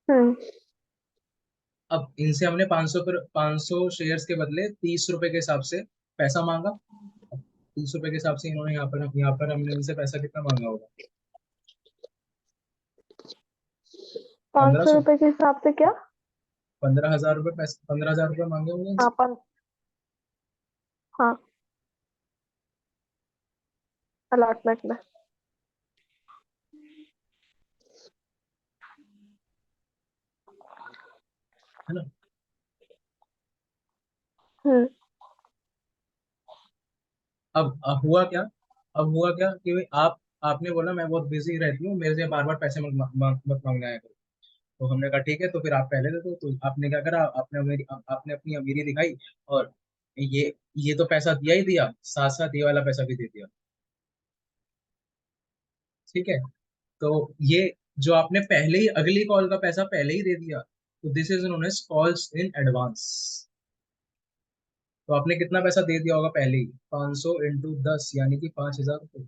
हम्म। अब इनसे हमने 500 शेयर्स के बदले 30 रुपए के हिसाब से पैसा मांगा। अब 30 रुपए के हिसाब से इन्होंने यहाँ पर हमने इनसे पैसा कितना मांगा होगा? पाँच पंद्रह सौ सौ रुपए के हिसाब से क्या? 15,000 रुपये पैसे, 15,000 रुपये मांगे होंगे हाँ इनसे। हाँ, अलॉटमेंट में। है ना? हम्म। अब हुआ क्या? अब हुआ क्या कि भाई आपने बोला मैं बहुत बिजी रहती हूँ, मेरे से बार बार पैसे मत मांगना है। तो हमने कहा ठीक है, तो फिर आप पहले दे दो। तो आपने क्या करा, आपने अपनी अमीरी दिखाई, और ये तो पैसा दिया ही दिया, साथ साथ ये वाला पैसा भी दे दिया। ठीक है। तो ये जो आपने पहले ही अगली कॉल का पैसा पहले ही दे दिया, तो this is known as calls in advance. तो आपने कितना पैसा दे दिया होगा पहले ही? 500 × 10 यानी कि 5,000 रुपये।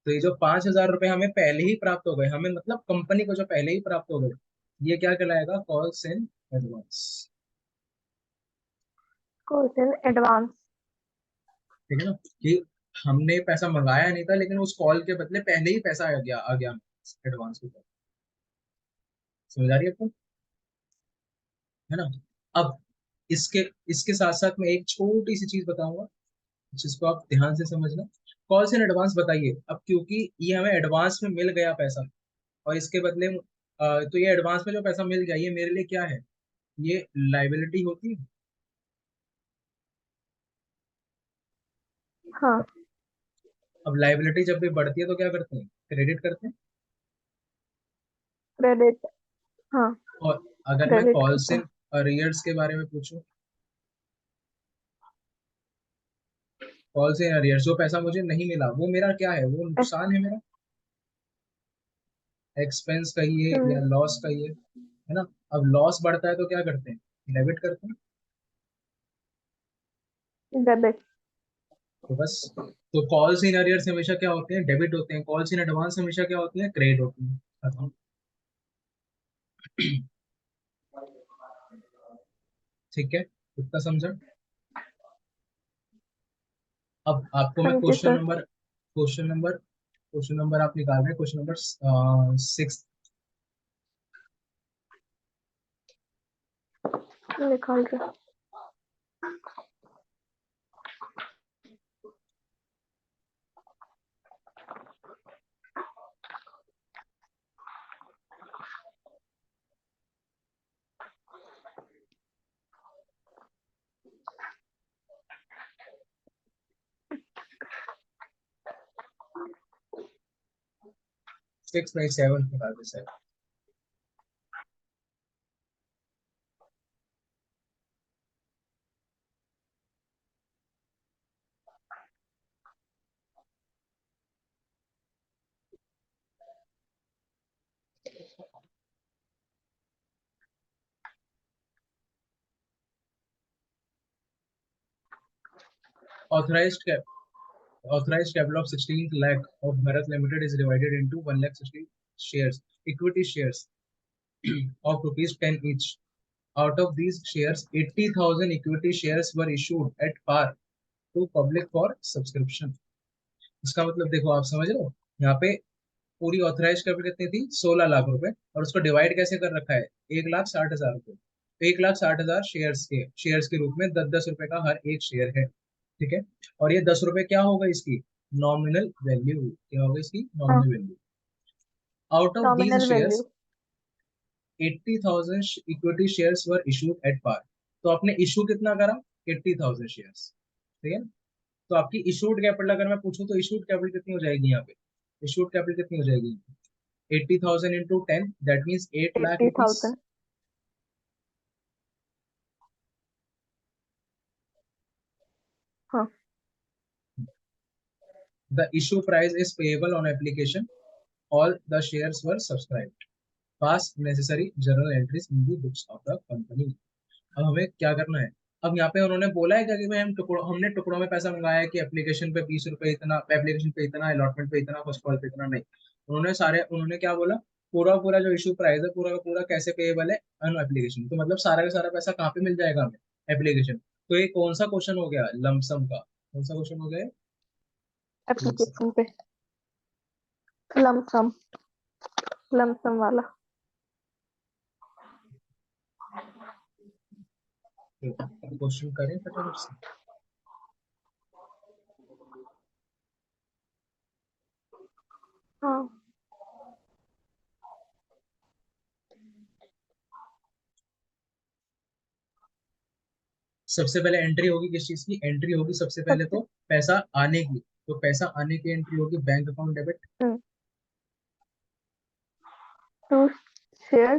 तो ये जो 5,000 रुपये हमें पहले ही प्राप्त हो गए, हमें मतलब कंपनी को जो पहले ही प्राप्त हो गए, ये क्या कहलाएगा? Calls in advance. Course in advance. ठीक है ना? कि हमने पैसा मंगाया नहीं था, लेकिन उस कॉल के बदले पहले ही पैसा आ गया एडवांस के तौर पे। समझ आ रही है आपको? है ना? अब इसके इसके साथ साथ मैं एक छोटी सी चीज बताऊंगा, जिसको आप ध्यान से समझना। कॉल्स इन एडवांस बताइए, अब क्योंकि ये हमें एडवांस में मिल गया पैसा, और इसके बदले तो ये एडवांस में जो पैसा मिल गया, ये मेरे लिए क्या है? ये लाइबिलिटी होती है। हाँ। अब लाइबिलिटी जब भी बढ़ती है तो क्या करते हैं? क्रेडिट करते हैं। क्रेडिट। हाँ, और अगर मैं क्रेडिट कॉल्स करते इन हैं। अरियर्स के बारे में पूछूं, कॉल्स इन अरियर्स, जो पैसा मुझे नहीं मिला, वो मेरा क्या है? वो ए- नुकसान है मेरा, एक्सपेंस कहिए या हम्म। लॉस कहिए। है ना? अब लॉस बढ़ता है तो क्या करते हैं? डेबिट करते हैं। डेबिट। तो बस, तो कॉल्स इन अरियर्स हमेशा क्या होते हैं? डेबिट होते हैं। कॉल्स इन एडवांस हमेशा क्या होती है? क्रेडिट होती है। खत्म। ठीक है, इतना समझा? अब आपको हाँ मैं जी question sir. Number question number आप निकाल रहे हैं, क्वेश्चन नंबर 6। निकाल रहा। 6 नहीं, 7 निकाल दे sir. Authorized Authorized capital of 16 lakh of Bharat Limited is divided into 1 lakh 60 shares, equity shares of rupees 10 each. Out of these shares, 80,000 equity shares were issued at par to public for subscription. इसका मतलब देखो, आप समझ रहे हो? यहाँ पे पूरी ऑथराइज कैपिटल कितनी थी? 16 लाख रुपए, और उसको डिवाइड कैसे कर रखा है? 1,60,000 रुपए। तो 1,60,000 शेयर्स के रूप में 10-10 रुपए का हर एक शेयर है। ठीक है। और ये 10 रुपए क्या होगा इसकी? Nominal value. क्या होगा इसकी हाँ, nominal value? Out of these nominal shares, value. 80,000 equity shares were issued at par. तो आपने इशू कितना करा? 80,000 शेयर्स। ठीक है। तो आपकी इशूड कैपिटल अगर मैं पूछूं, तो इशूड कैपिटल कितनी हो जाएगी यहाँ पे? इशूड कैपिटल कितनी हो जाएगी? 80,000 into 10, that means 8 lakh rupees. 80,000। हाँ। The issue price is payable on application, all the shares were subscribed, pass necessary journal entries in the books of the company. अब हमें क्या करना है? अब यहाँ पे उन्होंने बोला है क्या कि भाई हमने टुकड़ों में पैसा मंगाया है, कि एप्लीकेशन पे 20 रुपए इतना, एप्लीकेशन पे इतना, अलॉटमेंट पे इतना, फर्स्ट कॉल पे इतना? नहीं। उन्होंने क्या बोला? पूरा पूरा जो इशू प्राइस है पूरा का पूरा कैसे पेएबल है, अन एप्लीकेशन। तो मतलब सारा का सारा पैसा कहाँ पे मिल जाएगा हमें, एप्लीकेशन। तो ये कौन सा क्वेश्चन हो गया लमसम का, कौन सा क्वेश्चन हो गया लमसम। एप्लीकेशन पे लमसम, लमसम वाला। क्वेश्चन करें फटाफट से। हाँ, सबसे पहले एंट्री होगी किस चीज की, एंट्री होगी सबसे पहले सबसे तो पैसा आने की। तो पैसा आने की एंट्री होगी bank account debit. To share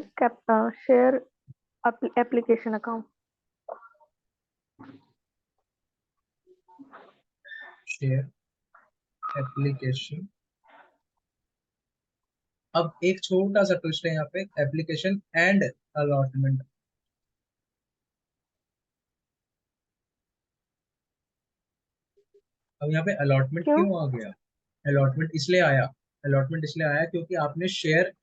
share application account. Share application. अब एक छोटा सा ट्विस्ट है यहाँ पे, एप्लीकेशन एंड अलॉटमेंट। अब यहाँ पे अलॉटमेंट क्यों? क्यों आ गया, अलॉटमेंट इसलिए आया, अलॉटमेंट इसलिए आया क्योंकि आपने शेयर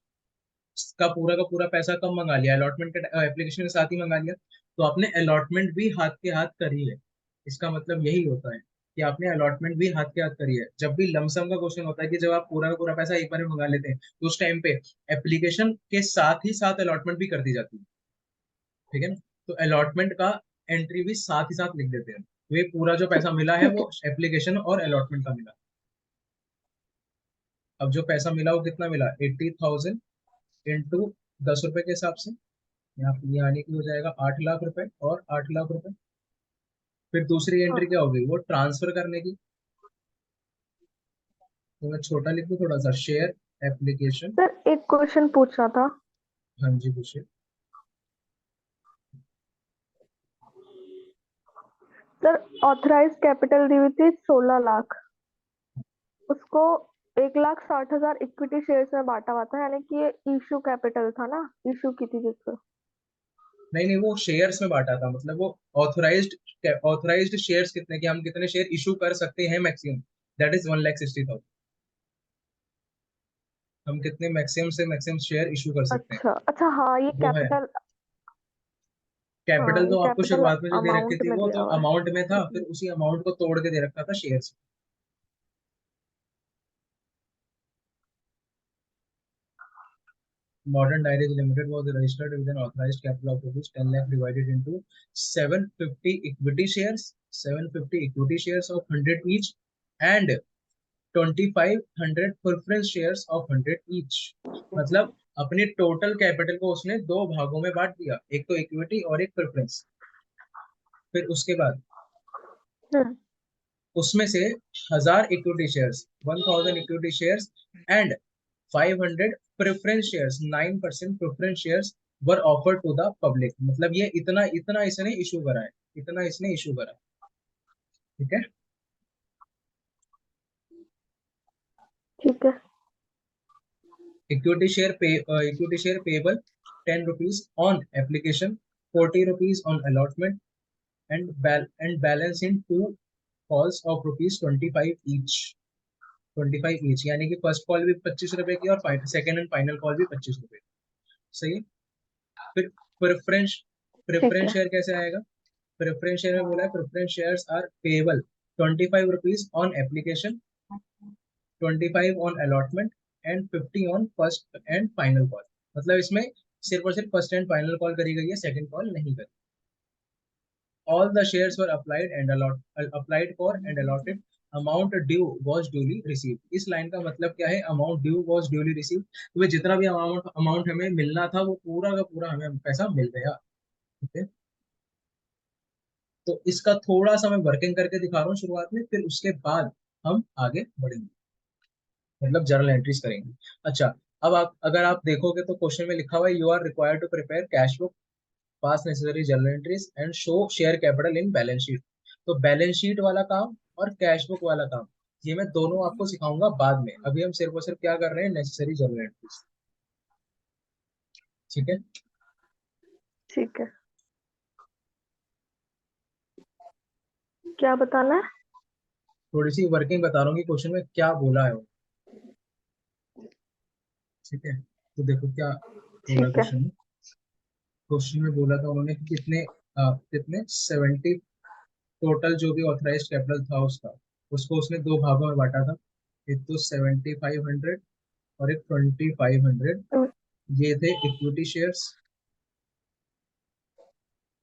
का पूरा पैसा कब मंगा लिया, अलॉटमेंट के एप्लीकेशन के साथ ही मंगा लिया। तो आपने अलॉटमेंट भी हाथ के हाथ करी है। इसका मतलब यही होता है कि आपने अलॉटमेंट भी हाथ के हाथ करी है। जब भी लमसम का क्वेश्चन होता है कि जब आप पूरा का पूरा पैसा एक बार में मंगा लेते हैं, तो उस टाइम पे एप्लीकेशन के साथ ही साथ अलॉटमेंट भी कर दी जाती है। ठीक है ना। तो अलॉटमेंट का एंट्री भी साथ ही साथ लिख देते हैं। तो ये पूरा जो पैसा मिला है ठीक है। वो एप्लीकेशन और अलॉटमेंट का मिला। अब जो पैसा मिला वो कितना मिला, 80,000 इंटू 10 रुपए के हिसाब से। यहाँ ये आने की हो जाएगा 8 लाख रुपए और 8 लाख रुपए। फिर दूसरी हाँ एंट्री क्या होगी, वो ट्रांसफर करने की। तो मैं छोटा लिख दूं थोड़ा सा, शेयर एप्लीकेशन। सर, एक क्वेश्चन पूछना था। हाँ जी पूछिए। सर, ऑथराइज कैपिटल दी हुई थी 16 लाख, उसको 1,60,000 इक्विटी शेयर्स में बांटा हुआ था, यानी कि ये इशू कैपिटल था ना, इशू की थी जिसको। नहीं नहीं, वो शेयर्स में बांटा था, मतलब वो ऑथराइज्ड शेयर्स कितने कि हम कितने शेयर इशू कर सकते हैं मैक्सिमम, दैट इज 1,60,000। हम कितने मैक्सिमम से मैक्सिमम शेयर इशू कर सकते हैं, अच्छा अच्छा, हाँ ये वो है। कैपिटल। हाँ, कैपिटल ये तो आपको कैपिटल शुरुआत में जो दे रखी अमाउंट थी में वो दिया तो हुआ है। अमाउंट में था, फिर उसी अमाउंट को तोड़ के दे रखा था shares. Modern Dairies Limited was registered with an authorized capital of rupees 10 lakh divided into 750 equity shares, 750 equity shares of 100 each, and 2,500 preference shares of 100 each। मतलब अपने टोटल कैपिटल को उसने दो भागों में बांट दिया, एक तो इक्विटी और एक प्रेफरेंस। फिर उसके बाद हम्म। उसमें से 1,000 equity shares, 1,000 equity shares and 500 preference shares, 9% preference shares were offered to the public. मतलब ये इतना इतना इसने इशू करा है, इतना इसने इशू करा है। ठीक है। ठीक है। Equity share payable 10 rupees on application, 40 rupees on allotment, and balance in two calls of rupees 25 each, 25 each. यानी कि फर्स्ट कॉल भी 25 रुपए की और सेकंड एंड फाइनल कॉल भी 25 रुपए। सही है। फिर प्रेफरेंस, ठीक प्रेफरेंस है। शेयर कैसे आएगा, प्रेफरेंस शेयर में बोला है preference shares are payable 25 rupees on application, 25 on allotment and 50 on first and final call. मतलब इसमें सिर्फ और सिर्फ फर्स्ट एंड फाइनल कॉल करी गई है, सेकंड कॉल नहीं करी। All the shares were applied for and allotted, amount due was duly receive. इस लाइन का मतलब क्या है, amount due was duly receive. तो वे जितना भी अमाउंट अमाउंट हमें मिलना था वो पूरा का पूरा हमें पैसा मिल गया। ठीक है। तो इसका थोड़ा सा मैं वर्किंग करके दिखा रहा हूँ शुरुआत में, फिर उसके बाद हम आगे बढ़ेंगे, मतलब जर्नल एंट्रीज करेंगे। अच्छा, अब आप अगर आप देखोगे तो क्वेश्चन में लिखा हुआ है you are required to prepare cash book, pass necessary journal entries and show share capital in balance sheet. तो बैलेंस शीट वाला काम और कैश बुक वाला काम ये मैं दोनों आपको सिखाऊंगा बाद में। अभी हम सिर्फ और सिर्फ क्या कर रहे हैं, नेसेसरी जर्नल एंट्रीज। ठीक है। ठीक है। क्या बताना है? थोड़ी सी वर्किंग बता रहा हूँ कि क्वेश्चन में क्या बोला है वो। ठीक है। तो देखो क्या बोला ठीक है। क्वेश्चन में। क्वेश्चन में बोला था उन्होंने कि कितने 70, टोटल जो भी ऑथराइज्ड कैपिटल था उसका, उसको उसने दो भागों में बांटा था। एक तो 7500 और एक 2500। हम्म, ये थे इक्विटी शेयर्स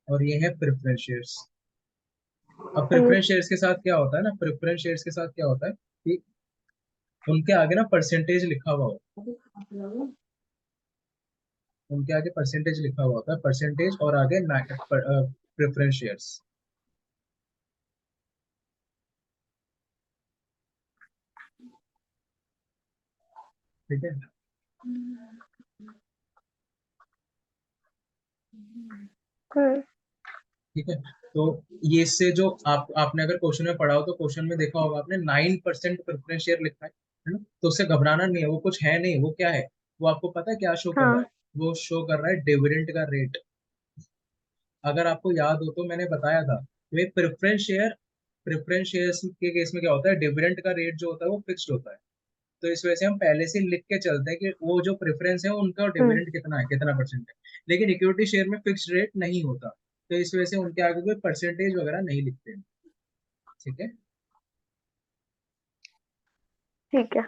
और ये है प्रेफरेंस शेयर्स। अब ठीक। प्रेफरेंस शेयर्स के साथ क्या होता है ना, प्रेफरेंस शेयर्स के साथ क्या होता है कि उनके आगे ना परसेंटेज लिखा हुआ होता है, उनके आगे परसेंटेज लिखा हुआ होता है, परसेंटेज और आगे प्रेफरेंस शेयर्स। ठीक है। हम्म। ठीक है। तो ये इससे जो आपने अगर क्वेश्चन में पढ़ा हो तो क्वेश्चन में देखा होगा आपने 9% प्रेफरेंस शेयर लिखा है ना। तो उससे घबराना नहीं है, वो कुछ है नहीं, वो क्या है, वो आपको पता है क्या शो कर रहा है? हाँ। वो शो कर रहा है डिविडेंड का रेट। अगर आपको याद हो तो मैंने बताया था कि प्रेफरेंस शेयर्स के केस में क्या होता है, डिविडेंड का रेट जो होता है वो फिक्स्ड होता है। तो इस वजह से हम पहले से लिख के चलते हैं कि वो जो प्रेफरेंस है उनका हम्म। डिविडेंड कितना है, कितना परसेंट है। लेकिन इक्विटी शेयर में फिक्स्ड रेट नहीं होता, तो इस वजह से उनके आगे कोई परसेंटेज वगैरह नहीं लिखते हैं। ठीक है। ठीक है।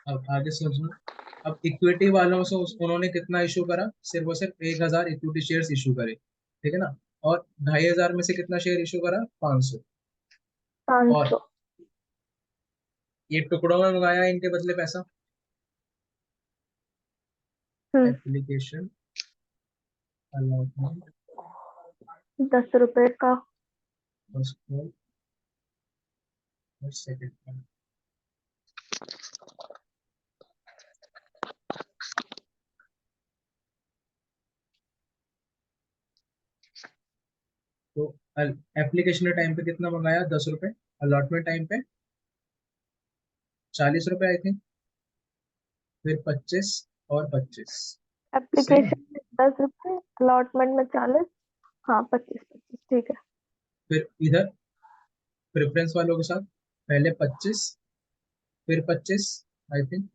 अब आगे समझना। अब इक्विटी वालों से उन्होंने कितना इशू करा, सिर्फ और सिर्फ 1000 इक्विटी शेयर्स इशू करे। ठीक है ना। और 2500 में से कितना शेयर इशू करा, 500। पाँच और सौ ये टुकड़ों में मंगाया इनके बदले पैसा। हम्म। एप्लीकेशन अलॉटमेंट 10 रुपए का। फर्स्ट कॉल और सेकंड कॉल। तो एप्लीकेशन के टाइम पे कितना मंगाया, 10 रुपए। अलॉटमेंट टाइम पे 40 रुपए आई थिंक। फिर 25 और 25। सही है। एप्लीकेशन में 10 रुपए, अलॉटमेंट में 40। हाँ, 25 25, ठीक है। फिर इधर प्रेफरेंस वालों के साथ पहले 25, फिर 25 आई थिंक,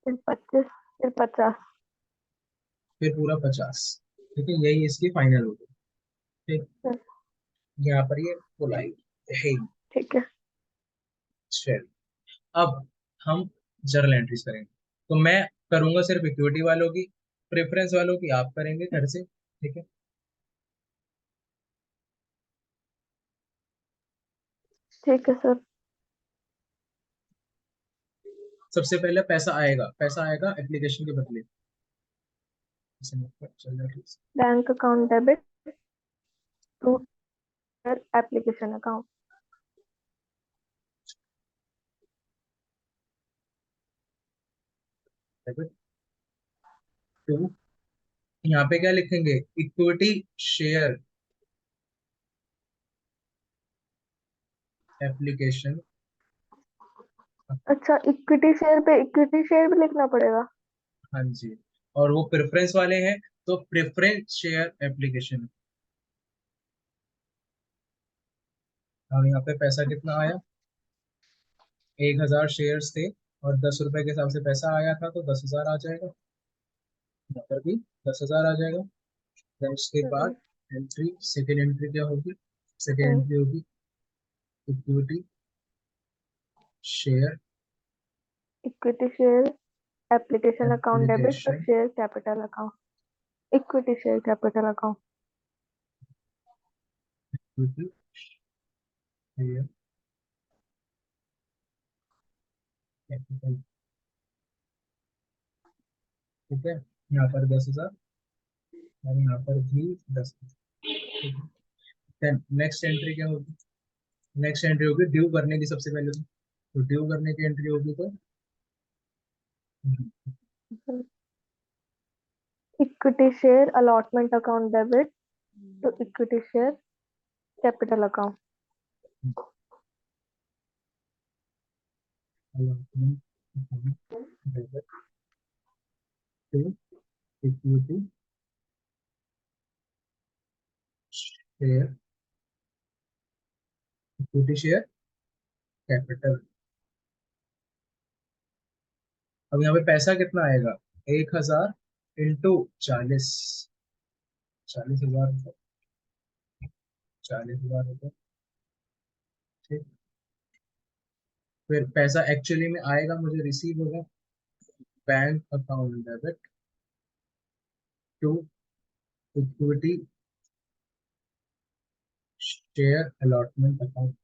फिर 25, फिर 50। फिर पूरा 50। ठीक है, यही इसकी फाइनल होगी। ठीक। हम्म, यहाँ पर ये बुलाई है। ठीक है। चल, अब हम जर्नल एंट्रीज करेंगे। तो मैं करूंगा सिर्फ इक्विटी वालों की, प्रेफरेंस वालों की आप करेंगे घर से। ठीक है। ठीक है सर। सबसे पहले पैसा आएगा एप्लीकेशन के बदले। Bank account debit to application account. To, यहाँ पे क्या लिखेंगे, इक्विटी शेयर एप्लीकेशन। अच्छा, इक्विटी शेयर पे इक्विटी शेयर भी लिखना पड़ेगा? हाँ जी। और वो प्रेफरेंस वाले हैं तो प्रेफरेंस शेयर एप्लीकेशन। अब यहाँ पे पैसा कितना आया, 1000 शेयर्स थे और 10 रुपए के हिसाब से पैसा आया था, तो 10,000 आ जाएगा। यहाँ पर भी 10,000 आ जाएगा। देन उसके बाद हम्म। एंट्री, सेकेंड एंट्री क्या होगी, सेकेंड हम्म। एंट्री होगी equity share equity share application account debit और application share capital account. Equity share capital account. Equity share capital. ठीक है। यहाँ पर 10,000 और यहाँ पर भी 10,000। देन नेक्स्ट एंट्री क्या होगी, नेक्स्ट एंट्री होगी ड्यू करने की सबसे पहले। तो ड्यू करने की एंट्री होगी तो equity share allotment account debit to equity share capital account. allotment account debit to equity share, equity share capital. अब यहाँ पे पैसा कितना आएगा, 1000 इंटू 40, 40,000 रुपये, 40,000 रुपये। ठीक। फिर पैसा एक्चुअली में आएगा, मुझे रिसीव होगा bank account debit to equity share allotment account.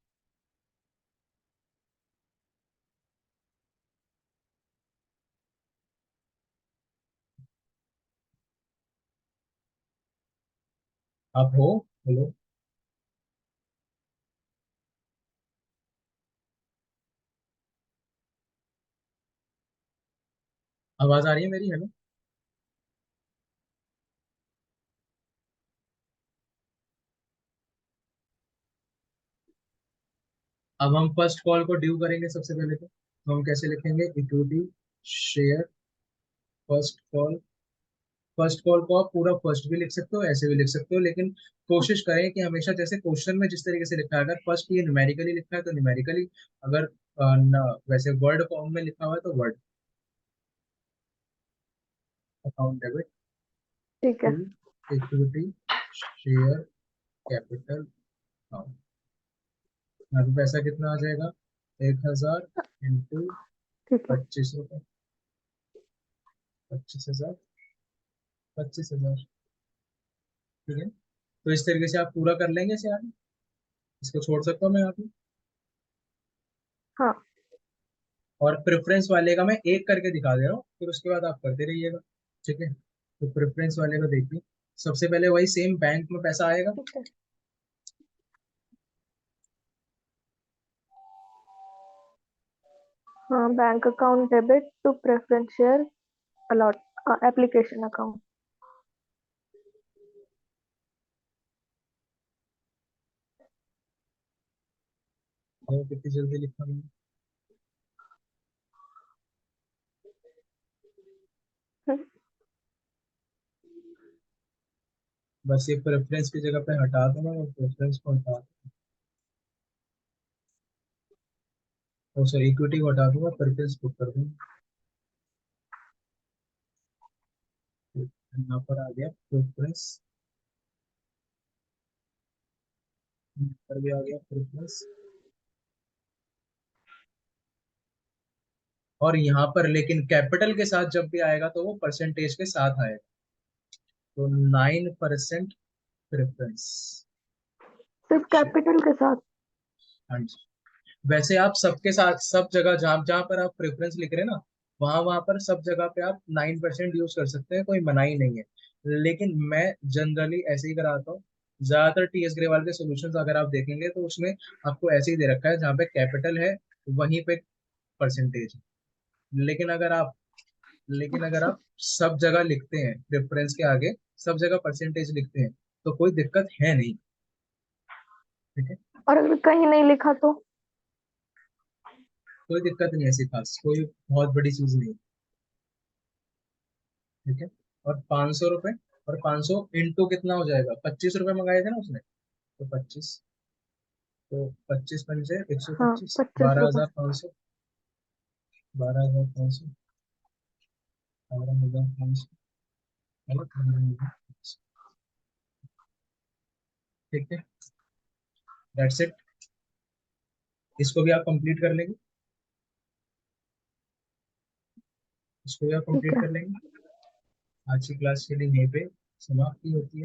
आप हो? हेलो? आवाज आ रही है मेरी? हेलो? अब हम फर्स्ट कॉल को ड्यू करेंगे सबसे पहले। तो हम कैसे लिखेंगे? Equity share first call. First call को आप पूरा फर्स्ट भी लिख सकते हो, ऐसे भी लिख सकते हो, लेकिन कोशिश करें कि हमेशा जैसे क्वेश्चन में जिस तरीके से लिखा है, अगर फर्स्ट ये न्यूमेरिकली लिखा है तो न्यूमेरिकली, अगर वैसे वर्ड फॉर्म में लिखा हुआ है तो वर्ड। अकाउंट डेबिट ठीक टू है। Equity share capital account. यहाँ पे पैसा कितना आ जाएगा? 1,000 इंटू ठीक है। 25 रुपये, 25,000, 25,000। ठीक है। तो इस तरीके से आप पूरा कर लेंगे इसे आगे। इसको छोड़ सकता हूँ मैं यहाँ पे। हाँ। और प्रेफरेंस वाले का मैं एक करके दिखा दे रहा हूँ, फिर उसके बाद आप करते रहिएगा। ठीक है। तो प्रेफरेंस वाले को देखिए, सबसे पहले वही सेम बैंक में पैसा आएगा। ठीक है। हाँ, bank account debit to preference share allot application account. देखो कितनी जल्दी लिखा मैंने। बस ये प्रेफरेंस की जगह पे हटा दूंगा, और प्रेफरेंस को हटा दूंगा, सॉरी इक्विटी को हटा दूंगा, प्रेफरेंस को कर दूंगा। यहाँ पर आ गया प्रेफरेंस, यहाँ पर भी आ गया प्रेफरेंस। और यहाँ पर लेकिन कैपिटल के साथ जब भी आएगा तो वो परसेंटेज के साथ आएगा। तो 9% प्रेफरेंस। सिर्फ कैपिटल के साथ? हाँ जी। वैसे आप सबके साथ सब जगह जहाँ जहाँ पर आप प्रेफरेंस लिख रहे हैं ना, वहां वहां पर सब जगह पे आप 9% यूज कर सकते हैं, कोई मनाही नहीं है। लेकिन मैं जनरली ऐसे ही कराता हूँ। ज्यादातर टीएस ग्रेवाल के सॉल्यूशंस अगर आप देखेंगे तो उसमें आपको ऐसे ही दे रखा है, जहाँ पे कैपिटल है वहीं पे परसेंटेज है। लेकिन अगर आप सब जगह लिखते हैं प्रेफरेंस के आगे, सब जगह परसेंटेज लिखते हैं, तो कोई दिक्कत है नहीं। ठीक है। और अगर कहीं नहीं लिखा तो? कोई दिक्कत नहीं, ऐसी खास कोई बहुत बड़ी चीज नहीं। ठीक है। और 500 रुपये, और 500 इंटू कितना हो जाएगा? 25 रुपये मंगाए थे ना उसने, तो 25, तो 25 पंजे एक सौ हाँ, पच्चीस 25 रुपए। 12,500, 12,500, 12,500, और 12,500। ठीक है। That's it. इसको भी आप कंप्लीट कर लेंगे, इसको भी आप ठीक कंप्लीट है। कर लेंगे। आज की क्लास के लिए यहीं पे समाप्ति होती है।